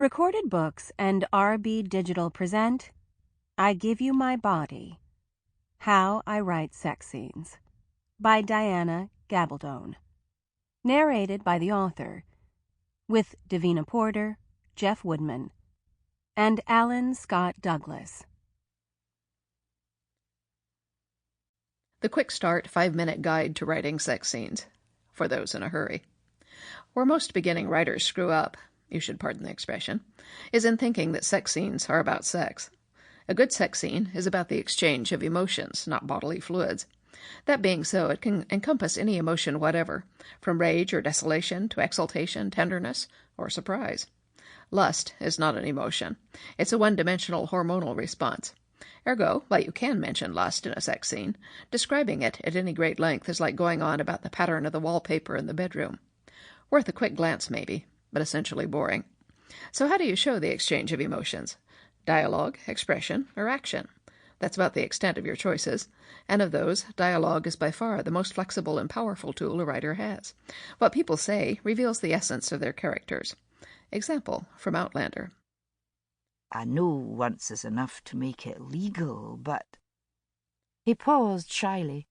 Recorded Books and RB Digital present I Give You My Body, How I Write Sex Scenes by Diana Gabaldon. Narrated by the author, with Davina Porter, Jeff Woodman, and Alan Scott Douglas. The Quick Start 5-Minute Guide to Writing Sex Scenes, for those in a hurry. Where most beginning writers screw up, you should pardon the expression, is in thinking that sex scenes are about sex. A good sex scene is about the exchange of emotions, not bodily fluids. That being so, it can encompass any emotion whatever, from rage or desolation to exultation, tenderness, or surprise. Lust is not an emotion. It's a one-dimensional hormonal response. Ergo, while you can mention lust in a sex scene, describing it at any great length is like going on about the pattern of the wallpaper in the bedroom. Worth a quick glance, maybe, but essentially boring. So how do you show the exchange of emotions? Dialogue, expression, or action? That's about the extent of your choices, and of those, dialogue is by far the most flexible and powerful tool a writer has. What people say reveals the essence of their characters. Example from Outlander. I know once is enough to make it legal, but... He paused shyly.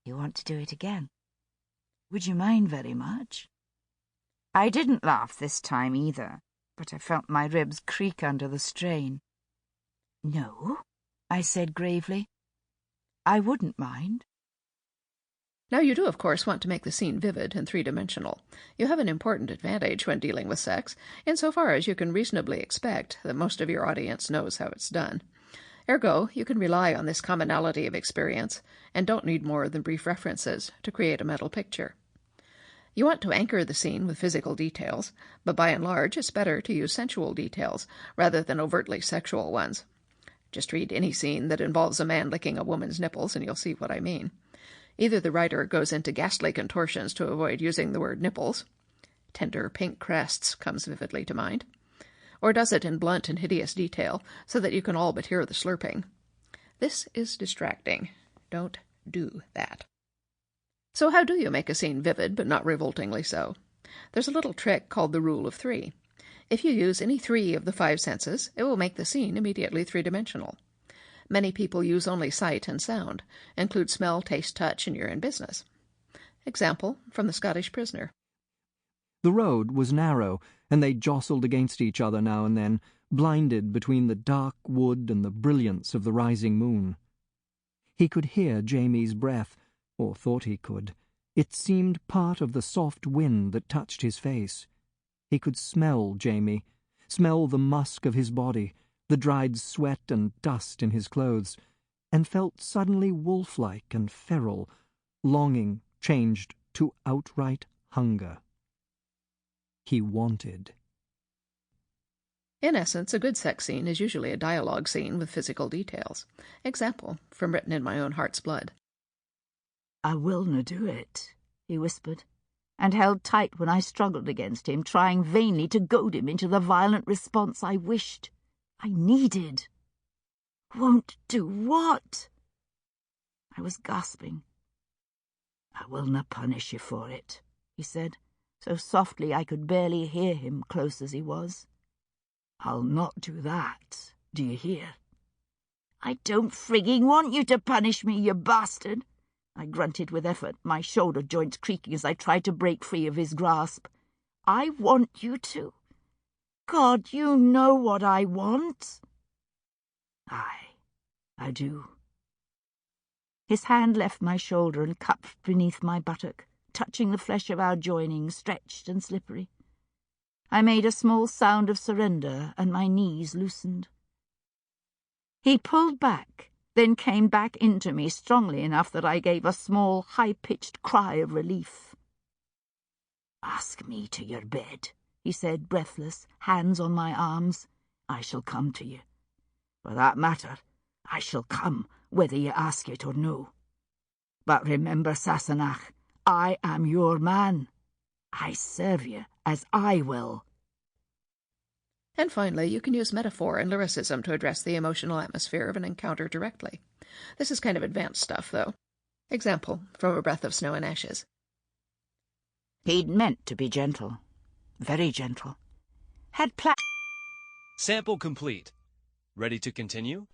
You want to do it again? Would you mind very much? I didn't laugh this time either, but I felt my ribs creak under the strain. No, I said gravely. I wouldn't mind. Now you do, of course, want to make the scene vivid and three-dimensional. You have an important advantage when dealing with sex, insofar as you can reasonably expect that most of your audience knows how it's done. Ergo, you can rely on this commonality of experience, and don't need more than brief references to create a mental picture. You want to anchor the scene with physical details, but by and large it's better to use sensual details rather than overtly sexual ones. Just read any scene that involves a man licking a woman's nipples and you'll see what I mean. Either the writer goes into ghastly contortions to avoid using the word nipples — tender pink crests comes vividly to mind — or does it in blunt and hideous detail so that you can all but hear the slurping. This is distracting. Don't do that. So how do you make a scene vivid but not revoltingly so? There's a little trick called the rule of 3. If you use any 3 of the 5 senses, it will make the scene immediately three-dimensional. Many people use only sight and sound. Include smell, taste, touch, and you're in business. Example from The Scottish Prisoner. The road was narrow, and they jostled against each other now and then, blinded between the dark wood and the brilliance of the rising moon. He could hear Jamie's breath, or thought he could. It seemed part of the soft wind that touched his face. He could smell Jamie, smell the musk of his body, the dried sweat and dust in his clothes, and felt suddenly wolf-like and feral, longing changed to outright hunger. He wanted. In essence, a good sex scene is usually a dialogue scene with physical details. Example from Written in My Own Heart's Blood. I willna do it, he whispered, and held tight when I struggled against him, trying vainly to goad him into the violent response I wished, I needed. Won't do what? I was gasping. I willna punish you for it, he said, so softly I could barely hear him, close as he was. I'll not do that, do you hear? I don't frigging want you to punish me, you bastard, I grunted with effort, my shoulder joints creaking as I tried to break free of his grasp. I want you to. God, you know what I want. Aye, I do. His hand left my shoulder and cupped beneath my buttock, touching the flesh of our joining, stretched and slippery. I made a small sound of surrender, and my knees loosened. He pulled back, then came back into me strongly enough that I gave a small, high-pitched cry of relief. Ask me to your bed, he said, breathless, hands on my arms. I shall come to you. For that matter, I shall come, whether you ask it or no. But remember, Sassenach, I am your man. I serve you as I will. And finally, you can use metaphor and lyricism to address the emotional atmosphere of an encounter directly. This is kind of advanced stuff, though. Example from A Breath of Snow and Ashes. He'd meant to be gentle, very gentle. had planned. Sample complete. Ready to continue?